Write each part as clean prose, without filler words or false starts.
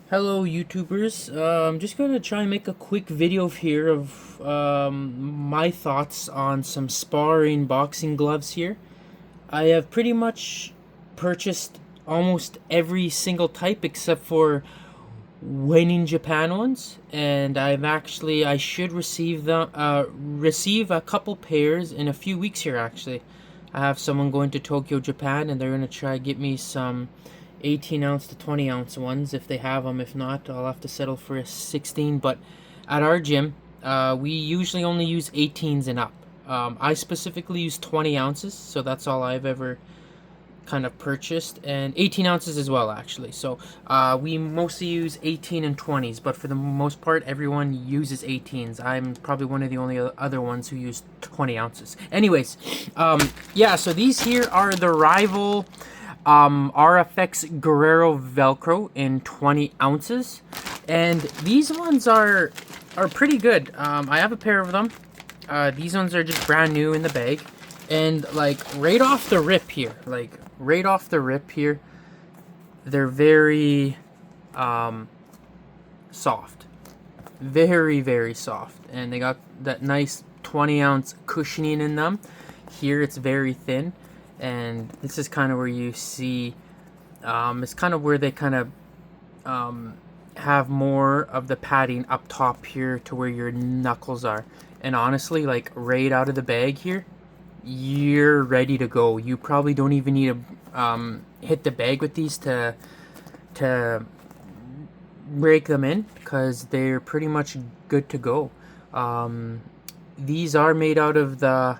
Hello YouTubers, I'm just gonna try and make a quick video here of my thoughts on some sparring boxing gloves here. I have pretty much purchased almost every single type except for winning Japan ones, and I should receive a couple pairs in a few weeks here actually. I have someone going to Tokyo, Japan, and they're gonna try to get me some 18 ounce to 20 ounce ones if they have them. If not, I'll have to settle for a 16. But at our gym, we usually only use 18s and up. I specifically use 20 ounces, so that's all I've ever kind of purchased, and 18 ounces as well actually. So we mostly use 18 and 20s, but for the most part everyone uses 18s. I'm probably one of the only other ones who use 20 ounces. Anyways, yeah, so these here are the Rival RFX Guerrero Velcro in 20 ounces, and these ones are pretty good. I have a pair of them. These ones are just brand new in the bag, and like right off the rip here, they're very soft, very soft, and they got that nice 20 ounce cushioning in them. Here it's very thin, and this is kind of where you see it's kind of where they kind of have more of the padding up top here to where your knuckles are. And honestly, like right out of the bag here, you're ready to go. You probably don't even need to hit the bag with these to break them in, because they're pretty much good to go. These are made out of the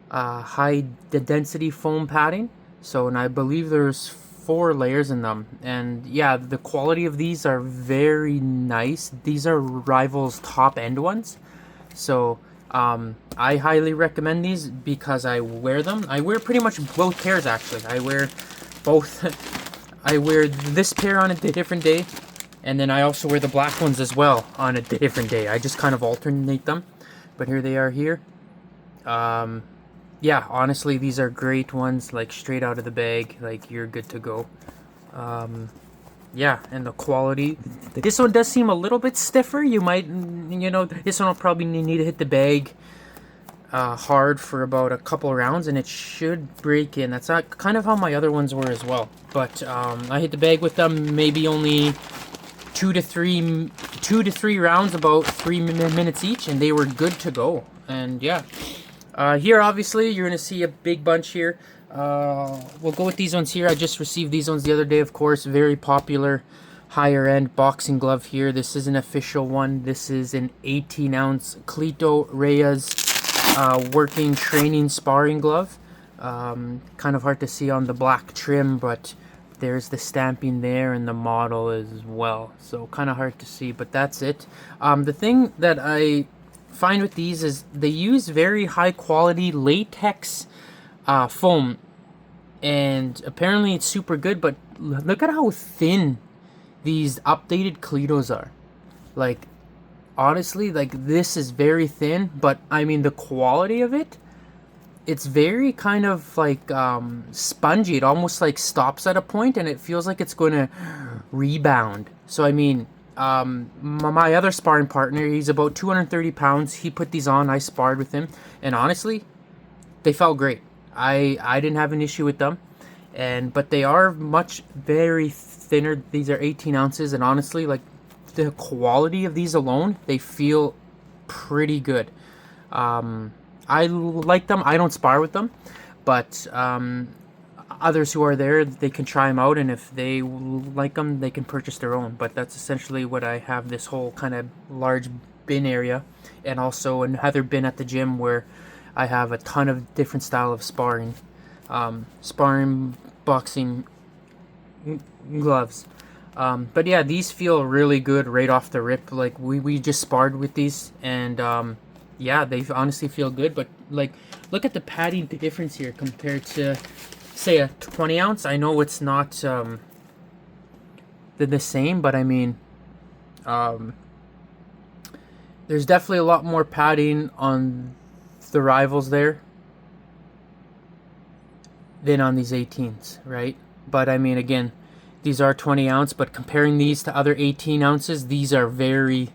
high density foam padding, so, and I believe there's 4 layers in them, and yeah, the quality of these are very nice. These are Rival's top end ones, so I highly recommend these because I wear them. I wear pretty much both pairs actually. I wear both. I wear this pair on a different day, and then I also wear the black ones as well on a different day. I just kind of alternate them, but here they are here. Yeah, honestly, these are great ones, like straight out of the bag, like you're good to go. Yeah, and the quality. This one does seem a little bit stiffer. You might, this one will probably need to hit the bag hard for about a couple rounds, and it should break in. That's not kind of how my other ones were as well. But I hit the bag with them maybe only two to three rounds, about 3 minutes each, and they were good to go. And yeah. Here, obviously, you're going to see a big bunch here. We'll go with these ones here. I just received these ones the other day, of course. Very popular, higher-end boxing glove here. This is an official one. This is an 18-ounce Cleto Reyes working training sparring glove. Kind of hard to see on the black trim, but there's the stamping there and the model as well. So kind of hard to see, but that's it. The thing that I find with these is they use very high quality latex foam, and apparently it's super good, but look at how thin these updated Cletos are. Like, honestly, like this is very thin, but I mean the quality of it, it's very kind of like spongy. It almost like stops at a point and it feels like it's going to rebound. So I mean, my other sparring partner, he's about 230 pounds. He put these on. I sparred with him, and honestly, they felt great. I didn't have an issue with them, but they are much very thinner. These are 18 ounces, and honestly, like the quality of these alone, they feel pretty good. I like them. I don't spar with them, but others who are there, they can try them out, and if they like them, they can purchase their own. But that's essentially what I have, this whole kind of large bin area, and also another bin at the gym where I have a ton of different style of sparring boxing gloves. But yeah, these feel really good right off the rip. Like we just sparred with these, and yeah, they honestly feel good. But like, look at the padding difference here compared to, say, a 20 ounce. I know it's not the same, but I mean, there's definitely a lot more padding on the Rivals there than on these 18s, right? But I mean, again, these are 20 ounce, but comparing these to other 18 ounces, these are very,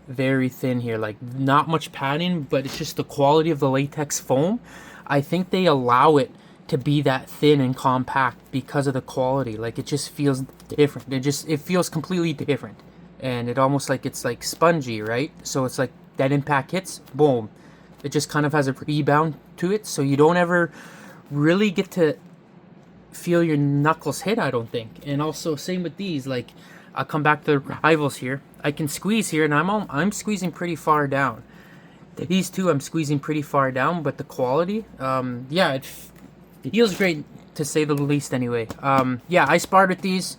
very thin here. Like, not much padding, but it's just the quality of the latex foam. I think they allow it to be that thin and compact because of the quality. Like, it just feels different. It feels completely different, and it almost like it's like spongy, right? So it's like that impact hits, boom, it just kind of has a rebound to it, so you don't ever really get to feel your knuckles hit, I don't think. And also same with these. Like, I'll come back to the rivals here. I can squeeze here, and I'm squeezing pretty far down. These two I'm squeezing pretty far down, but the quality, yeah, it feels great to say the least. Anyway, yeah, I sparred with these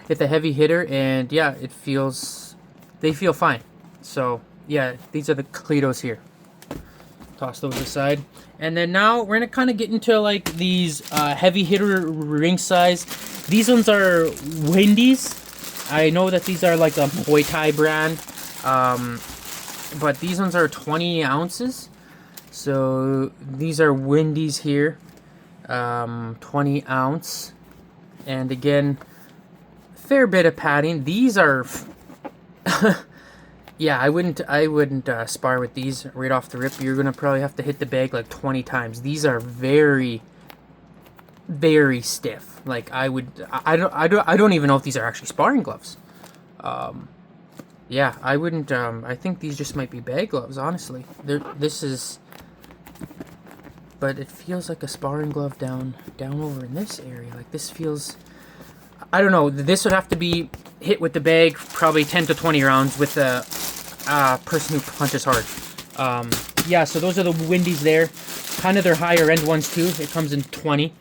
with a heavy hitter, and yeah, they feel fine. So yeah, these are the Cletos here. Toss those aside, and then now we're gonna kind of get into like these heavy hitter ring size. These ones are Wendy's. I know that these are like a Muay Thai brand, but these ones are 20 ounces. So these are Wendy's here, 20 ounce, and again, fair bit of padding. These are, yeah, I wouldn't spar with these right off the rip. You're gonna probably have to hit the bag like 20 times. These are very, very stiff. Like, I don't even know if these are actually sparring gloves. Yeah, I wouldn't. I think these just might be bag gloves. Honestly, this is. But it feels like a sparring glove down over in this area. Like, this feels. I don't know. This would have to be hit with the bag probably 10 to 20 rounds with a person who punches hard. Yeah, so those are the Wendy's there. Kind of their higher end ones too. It comes in 20.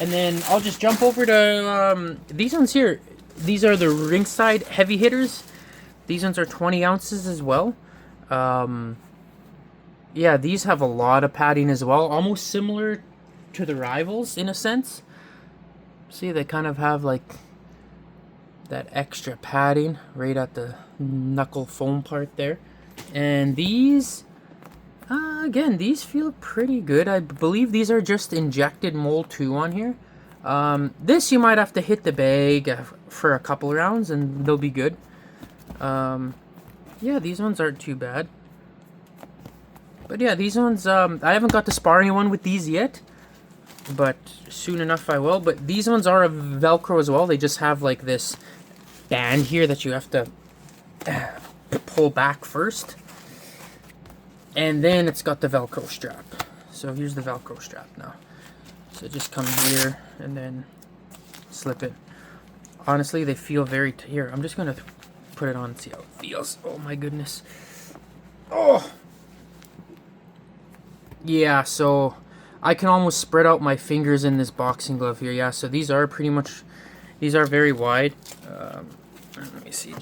And then I'll just jump over to these ones here. These are the Ringside heavy hitters. These ones are 20 ounces as well. Yeah, these have a lot of padding as well. Almost similar to the rivals in a sense. See, they kind of have like that extra padding right at the knuckle foam part there. And these, again, these feel pretty good. I believe these are just injected mold 2 on here. This you might have to hit the bag for a couple rounds and they'll be good. Yeah, these ones aren't too bad. But yeah, these ones, I haven't got to sparring one with these yet, but soon enough I will. But these ones are a Velcro as well. They just have like this band here that you have to pull back first. And then it's got the Velcro strap. So here's the Velcro strap now. So just come here and then slip it. Honestly, they feel very... Here, I'm just going to put it on and see how it feels. Oh my goodness. Oh! Yeah, so I can almost spread out my fingers in this boxing glove here. Yeah, so these are pretty much... These are very wide. Let me see.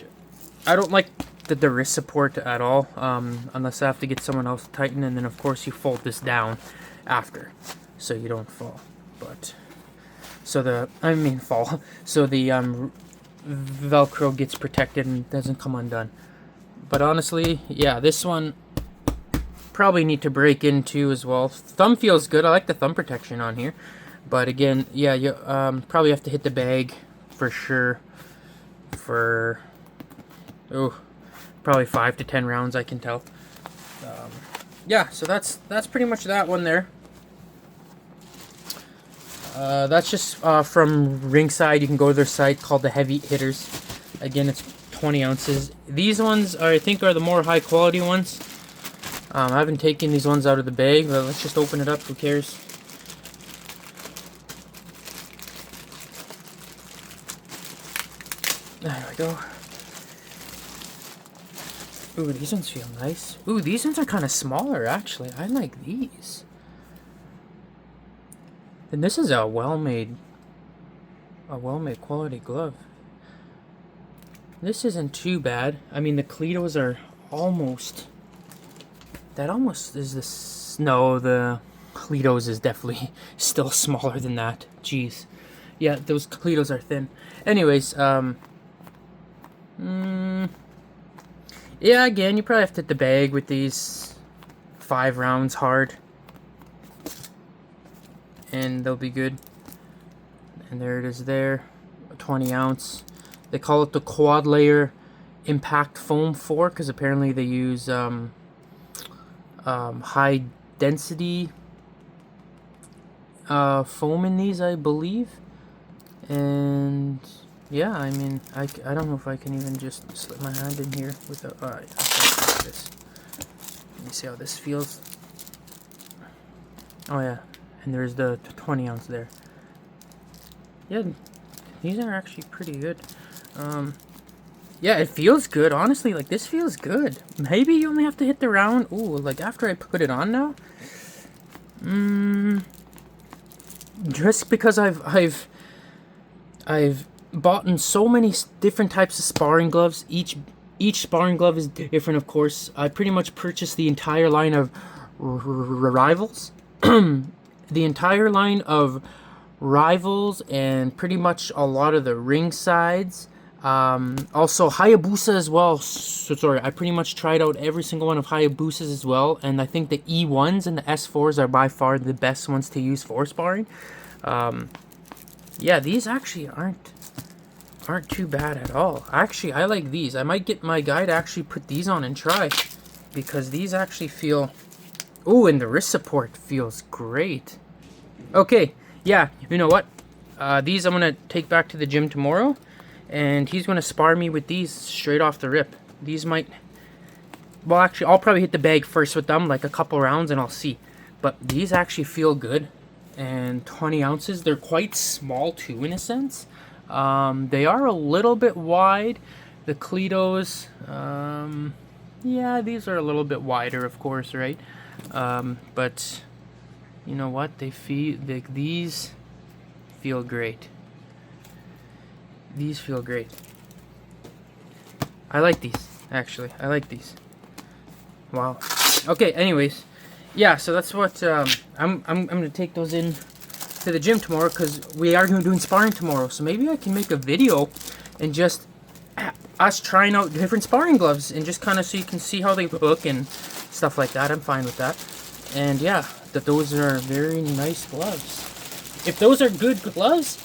I don't like the wrist support at all, unless I have to get someone else to tighten, and then of course you fold this down after so you don't fall. But so the Velcro gets protected and doesn't come undone. But honestly, yeah, this one probably need to break into as well. Thumb feels good. I like the thumb protection on here, but again, yeah, you probably have to hit the bag for sure for probably 5 to 10 rounds, I can tell. Yeah, so that's pretty much that one there. That's just from Ringside. You can go to their site called the Heavy Hitters. Again, it's 20 ounces. These ones I think are the more high quality ones. I haven't taken these ones out of the bag, but let's just open it up. Who cares? There we go. Ooh, these ones feel nice. Ooh, these ones are kind of smaller, actually. I like these. And this is a well-made quality glove. This isn't too bad. I mean, the Cletos are almost... That almost is this... No, the Cletos is definitely still smaller than that. Jeez. Yeah, those Cletos are thin. Anyways, yeah, again, you probably have to hit the bag with these 5 rounds hard. and they'll be good. And there it is there, a 20 ounce. They call it the quad layer impact foam 4 because apparently they use high density foam in these, I believe. And yeah, I mean, I don't know if I can even just slip my hand in here without. Alright, this. Let me see how this feels. Oh yeah, and there's the 20 ounce there. Yeah, these are actually pretty good. Yeah, it feels good, honestly. Like, this feels good. Maybe you only have to hit the round. Ooh, like after I put it on now. Just because I've bought in so many different types of sparring gloves. Each sparring glove is different, of course. I pretty much purchased the entire line of Rivals. The entire line of Rivals and pretty much a lot of the Ringsides. Also Hayabusa as well. So sorry, I pretty much tried out every single one of Hayabusas as well, and I think the E1s and the S4s are by far the best ones to use for sparring. Yeah, these actually aren't too bad at all. Actually, I like these. I might get my guy to actually put these on and try, because these actually feel... Ooh, and the wrist support feels great. Okay, yeah, you know what? These I'm going to take back to the gym tomorrow, and he's going to spar me with these straight off the rip. These might... Well, actually, I'll probably hit the bag first with them, like a couple rounds, and I'll see. But these actually feel good. And 20 ounces, they're quite small too, in a sense. They are a little bit wide. The Cletos, yeah, these are a little bit wider, of course, right? But you know what? These feel great. These feel great. I like these, actually. I like these. Wow. Okay, anyways. Yeah, so that's what I'm gonna take those in to the gym tomorrow, because we are doing sparring tomorrow. So maybe I can make a video and just us trying out different sparring gloves, and just kind of so you can see how they look and stuff like that. I'm fine with that. And yeah, those are very nice gloves. If those are good gloves,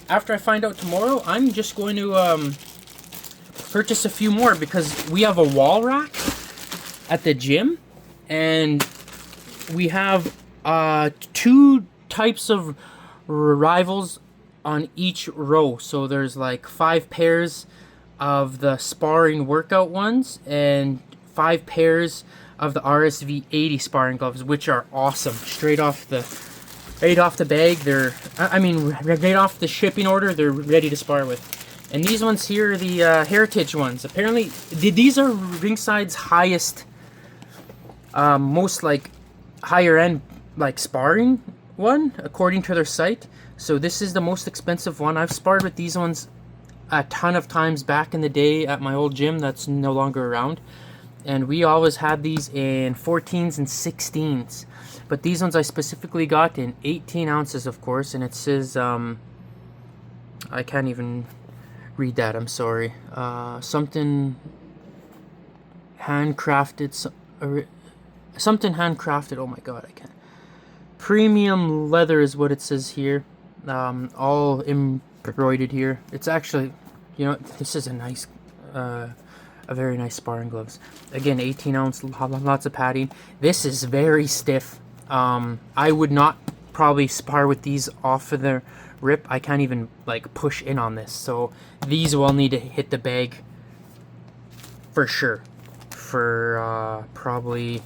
after I find out tomorrow, I'm just going to purchase a few more, because we have a wall rack at the gym, and we have 2 types of Rivals on each row. So there's like 5 pairs of the sparring workout ones and 5 pairs of the RSV 80 sparring gloves, which are awesome. Straight off the bag, they're right off the shipping order, they're ready to spar with. And these ones here are the Heritage ones. Apparently these are Ringside's highest, most like higher end like sparring one, according to their site. So this is the most expensive one. I've sparred with these ones a ton of times back in the day at my old gym that's no longer around, and we always had these in 14s and 16s, but these ones I specifically got in 18 ounces, of course. And it says I can't even read that, I'm sorry. Something handcrafted, something handcrafted. Oh my god, I can't. Premium leather is what it says here. All embroidered here. It's actually, you know, this is a nice, a very nice sparring gloves. Again, 18 ounce, lots of padding. This is very stiff. I would not probably spar with these off of the rip. I can't even like push in on this. So these will need to hit the bag for sure. For probably,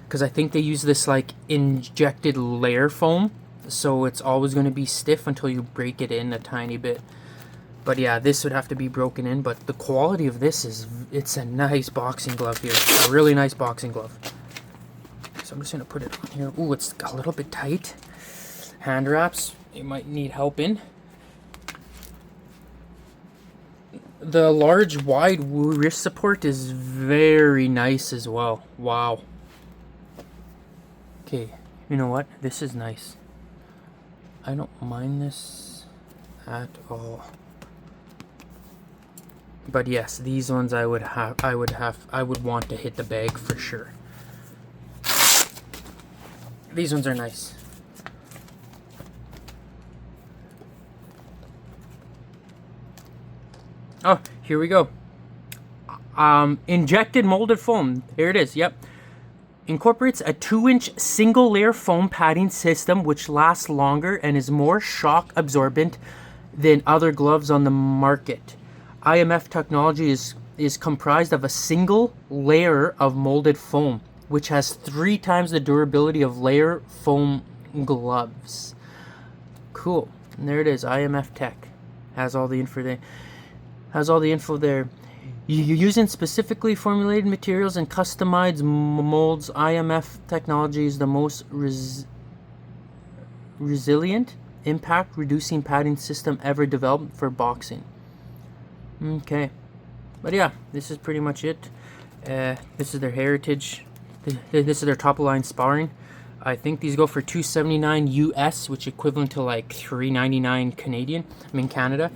because I think they use this like injected layer foam, so it's always going to be stiff until you break it in a tiny bit. But yeah, this would have to be broken in. But the quality of this is, it's a nice boxing glove here, a really nice boxing glove. So I'm just going to put it on here. Ooh, it's a little bit tight. Hand wraps, you might need help in. The large wide wrist support is very nice as well. Wow. Okay, you know what? This is nice. I don't mind this at all. But yes, these ones I would want to hit the bag for sure. These ones are nice. Oh, here we go. Injected molded foam. Here it is. Yep. Incorporates a 2-inch single layer foam padding system which lasts longer and is more shock absorbent than other gloves on the market. IMF technology is comprised of a single layer of molded foam, which has 3 times the durability of layer foam gloves. Cool. And there it is. IMF Tech has all the info there. You're using specifically formulated materials and customized molds. IMF technology is the most resilient, impact-reducing padding system ever developed for boxing. Okay. But yeah, this is pretty much it. This is their heritage. This is their top-of-line sparring. I think these go for $279 US, which equivalent to like $399 Canadian. I mean Canada.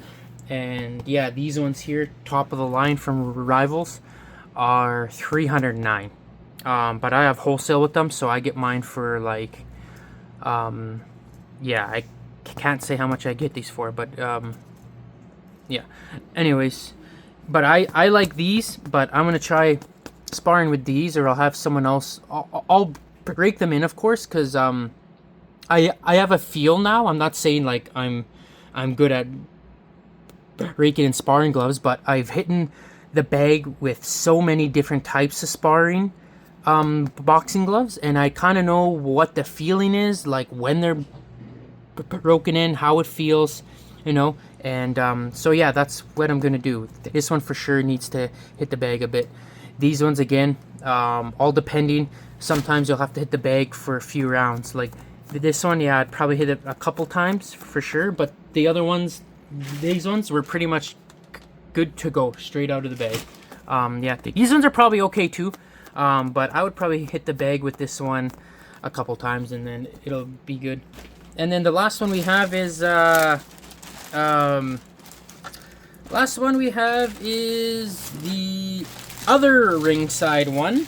And yeah, these ones here, top of the line from Rivals, are $309. But I have wholesale with them, so I get mine for like, yeah, I can't say how much I get these for, but yeah. Anyways, but I like these, but I'm gonna try sparring with these, or I'll have someone else. I'll break them in, of course, because I have a feel now. I'm not saying like I'm good at breaking in sparring gloves, but I've hitten the bag with so many different types of sparring boxing gloves, and I kind of know what the feeling is like when they're broken in, how it feels, you know. And so yeah, that's what I'm gonna do. This one for sure needs to hit the bag a bit. These ones again, all depending. Sometimes you'll have to hit the bag for a few rounds. Like this one, yeah, I'd probably hit it a couple times for sure, but the other ones, these ones were pretty much good to go straight out of the bag. Yeah, these ones are probably okay too, but I would probably hit the bag with this one a couple times and then it'll be good. And then the last one we have is the other Ringside one,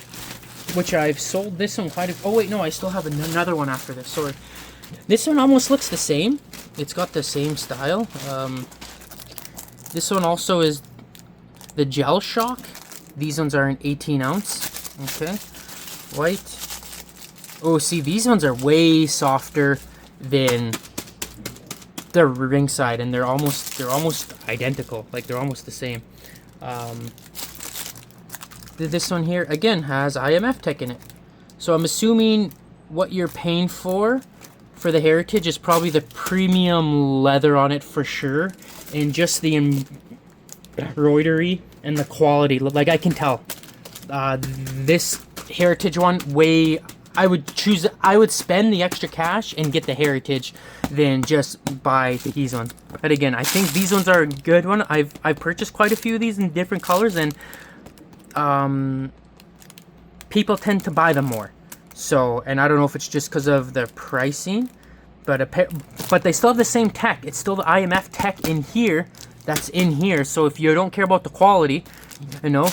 which I've sold this one quite a... Oh wait, no, I still have another one after this. Sorry. This one almost looks the same. It's got the same style. This one also is the Gel Shock. These ones are an 18 ounce. Okay. White. Oh, see, these ones are way softer than the Ringside, and they're almost identical. Like they're almost the same. This one here again has IMF Tech in it. So I'm assuming what you're paying for the Heritage is probably the premium leather on it for sure, and just the embroidery and the quality. Like I can tell, this Heritage one I would spend the extra cash and get the Heritage than just buy these ones. But again, I think these ones are a good one. I've purchased quite a few of these in different colors, and people tend to buy them more. So, and I don't know if it's just because of the pricing, but they still have the same tech. It's still the IMF tech in here that's in here. So if you don't care about the quality, you know,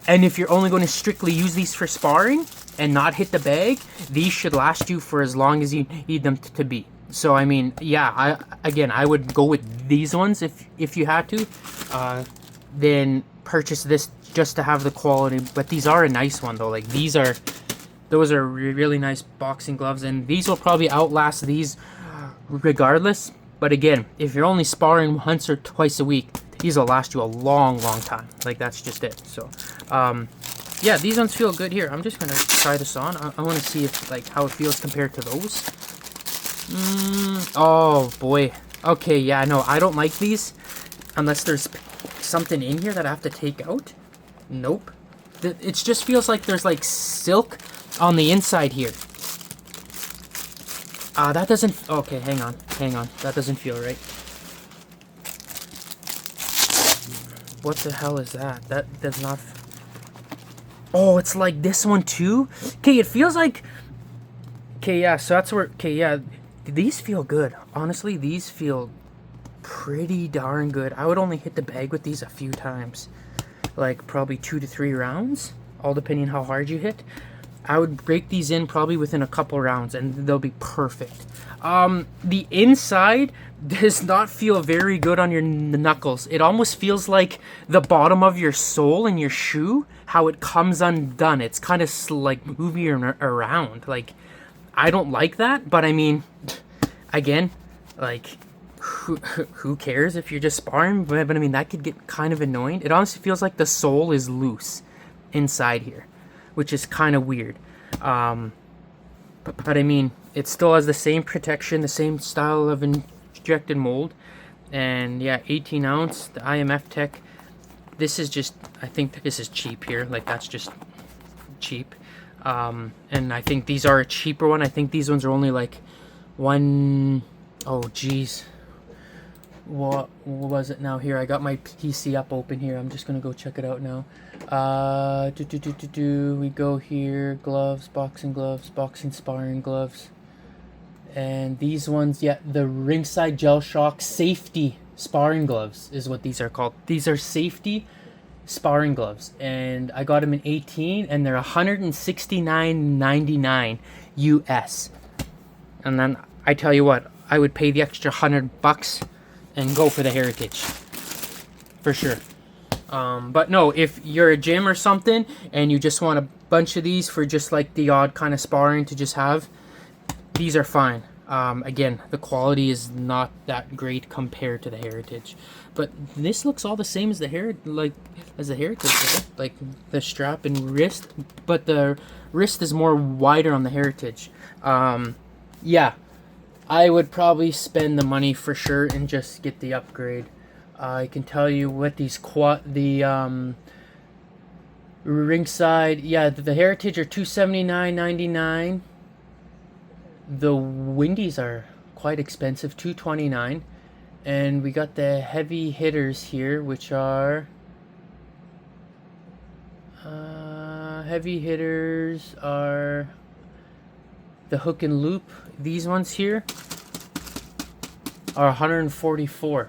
and if you're only going to strictly use these for sparring and not hit the bag, these should last you for as long as you need them to be. So I mean, yeah, I would go with these ones if you had to, then purchase this just to have the quality. But these are a nice one though. Like those are really nice boxing gloves, and these will probably outlast these regardless. But again, if you're only sparring once or twice a week, these will last you a long time. Like that's just it. So yeah, these ones feel good. Here, I'm just gonna try this on. I want to see if like how it feels compared to those. Oh boy. Okay, yeah, no, I don't like these unless there's something in here that I have to take out. Nope. It just feels like there's like silk on the inside here. That doesn't... Okay, hang on. That doesn't feel right. What the hell is that? That does not... Oh, it's like this one too? Okay, it feels like... Okay, yeah, so that's where... Okay, yeah, these feel good. Honestly, these feel pretty darn good. I would only hit the bag with these a few times. Like, probably 2 to 3 rounds. All depending how hard you hit. I would break these in probably within a couple rounds, and they'll be perfect. The inside does not feel very good on your knuckles. It almost feels like the bottom of your sole in your shoe, how it comes undone. It's kind of like moving around. Like, I don't like that, but I mean, again, like, who cares if you're just sparring? But I mean, that could get kind of annoying. It honestly feels like the sole is loose inside here, which is kind of weird. But I mean, it still has the same protection, the same style of injected mold. And yeah, 18 ounce, the IMF Tech. This is just, I think this is cheap here. Like, that's just cheap. And I think these are a cheaper one. I think these ones are only like oh geez. What was it now? Here, I got my PC up open here. I'm just gonna go check it out now. We go here, gloves, boxing sparring gloves. And these ones, yeah, the Ringside Gel Shock Safety Sparring Gloves is what these are called. These are safety sparring gloves, and I got them in 18, and they're $169.99 US. And then I tell you what, I would pay the extra $100 and go for the Heritage for sure. But no, if you're a gym or something and you just want a bunch of these for just like the odd kind of sparring to just have, these are fine. Again, the quality is not that great compared to the Heritage, but this looks all the same as the Heritage, right? Like the strap and wrist, but the wrist is more wider on the Heritage. Yeah, I would probably spend the money for sure and just get the upgrade. I can tell you what these Ringside, yeah, the Heritage are $279.99. The Windies are quite expensive, $229. And we got the heavy hitters here, which are heavy hitters are the hook and loop. These ones here are $144.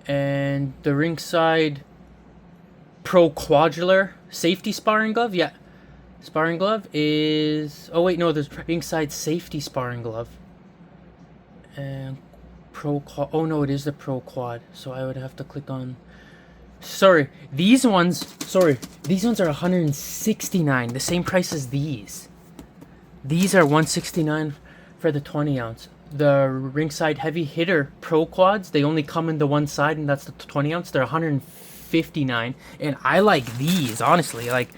And the Ringside Pro Quadular Safety Sparring Glove, yeah, sparring glove is, oh wait, no, there's Ringside Safety Sparring Glove and Pro Quad. Oh no, it is the Pro Quad, so I would have to click on, sorry, these ones are $169, the same price as these. These are $169 for the 20 ounce. The Ringside Heavy Hitter Pro Quads, they only come in the one side, and that's the 20 ounce. They're $159, and I like these, honestly. Like,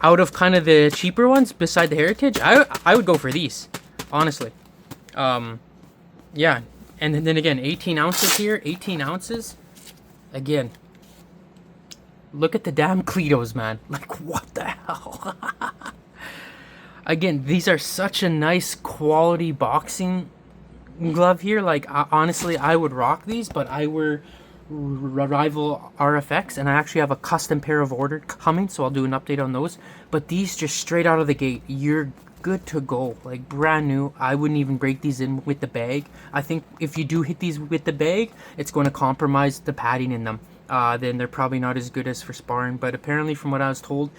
out of kind of the cheaper ones beside the Heritage, I would go for these, honestly. Yeah, and then again, 18 ounces here, 18 ounces. Again, look at the damn Cletos, man. Like, what the hell? Again, these are such a nice quality boxing glove here. Like, honestly, I would rock these, but I wear Rival RFX, and I actually have a custom pair of ordered coming, so I'll do an update on those. But these, just straight out of the gate, you're good to go. Like, brand new. I wouldn't even break these in with the bag. I think if you do hit these with the bag, it's going to compromise the padding in them. Then they're probably not as good as for sparring. But apparently, from what I was told,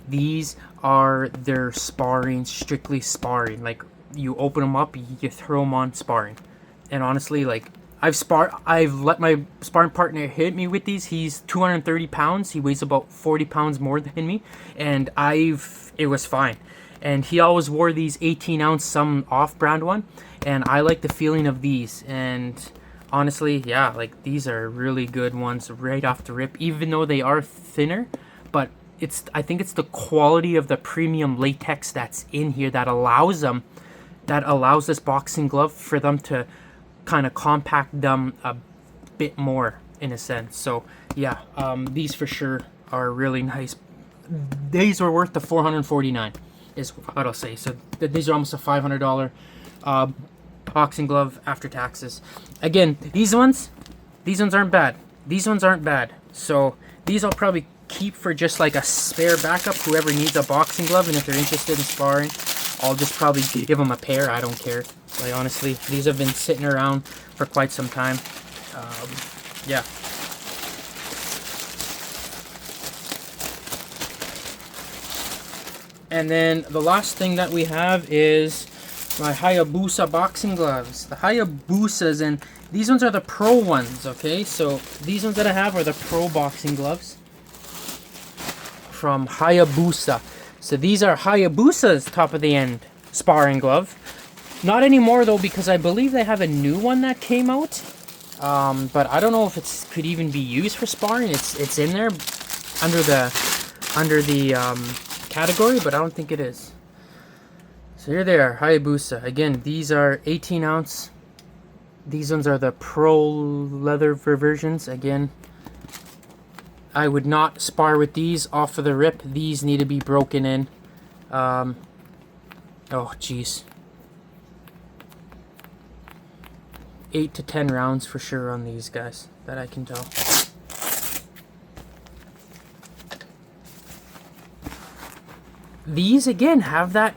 these are their sparring, strictly sparring. Like, you open them up, you throw them on sparring. And honestly, like, I've let my sparring partner hit me with these. He's 230 pounds. He weighs about 40 pounds more than me. And it was fine. And he always wore these 18 ounce, some off-brand one. And I like the feeling of these. And honestly, yeah, like, these are really good ones right off the rip. Even though they are thinner, but I think it's the quality of the premium latex that's in here that allows this boxing glove for them to kind of compact them a bit more in a sense. So yeah, these for sure are really nice. These are worth the $449 is what I'll say. So these are almost a $500 boxing glove after taxes. Again, these ones aren't bad. So these I'll probably keep for just like a spare backup, whoever needs a boxing glove, and if they're interested in sparring. I'll just probably give them a pair. I don't care. Like, honestly, these have been sitting around for quite some time. Yeah. And then the last thing that we have is my Hayabusa boxing gloves. The Hayabusas, and these ones are the pro ones, okay? So these ones that I have are the pro boxing gloves from Hayabusa. So these are Hayabusa's top of the end sparring glove. Not anymore though, because I believe they have a new one that came out. But I don't know if it could even be used for sparring. It's in there under the category, but I don't think it is. So here they are, Hayabusa. Again, these are 18 ounce. These ones are the pro leather versions. Again, I would not spar with these off of the rip. These need to be broken in. Oh, jeez. 8 to 10 rounds for sure on these guys, that I can tell. These again have that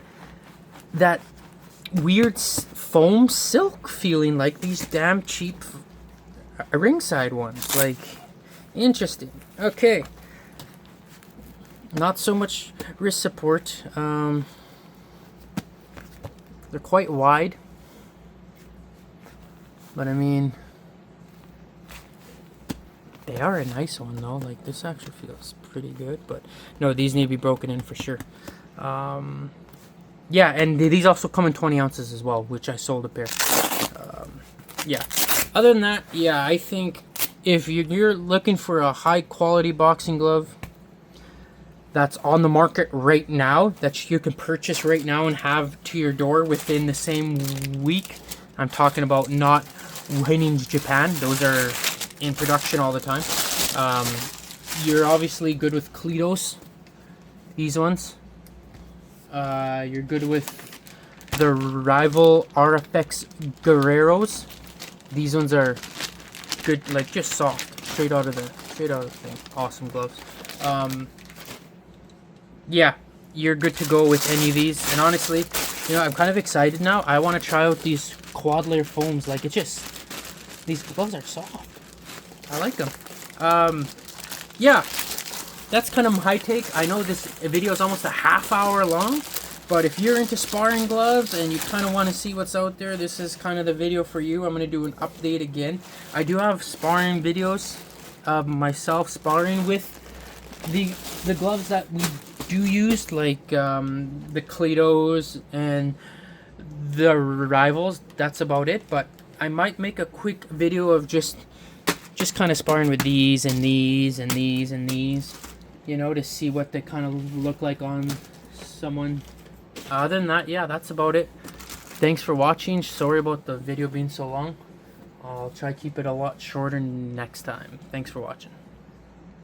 weird foam silk feeling, like these damn cheap Ringside ones. Like, interesting. Okay, not so much wrist support. They're quite wide, but I mean, they are a nice one though. Like, this actually feels pretty good, but no, these need to be broken in for sure. Yeah, and these also come in 20 ounces as well, which I sold a pair. Yeah, other than that, yeah, I think if you're looking for a high quality boxing glove that's on the market right now, that you can purchase right now and have to your door within the same week, I'm talking about not waiting to Japan. Those are in production all the time. You're obviously good with Cletos, these ones. You're good with the rival RFX Guerreros. These ones are good, like just soft, straight out of the thing. Awesome gloves. Yeah, you're good to go with any of these. And honestly, you know, I'm kind of excited now. I want to try out these quad layer foams. Like, it just, these gloves are soft. I like them. Yeah, that's kind of my take. I know this video is almost a half hour long, but if you're into sparring gloves and you kind of want to see what's out there, this is kind of the video for you. I'm going to do an update again. I do have sparring videos of myself sparring with the gloves that we do use, like the Cletos and the rivals. That's about it, but I might make a quick video of just kind of sparring with these and these and these and these, you know, to see what they kind of look like on someone. Other than that, yeah, that's about it. Thanks for watching. Sorry about the video being so long. I'll try to keep it a lot shorter next time. Thanks for watching.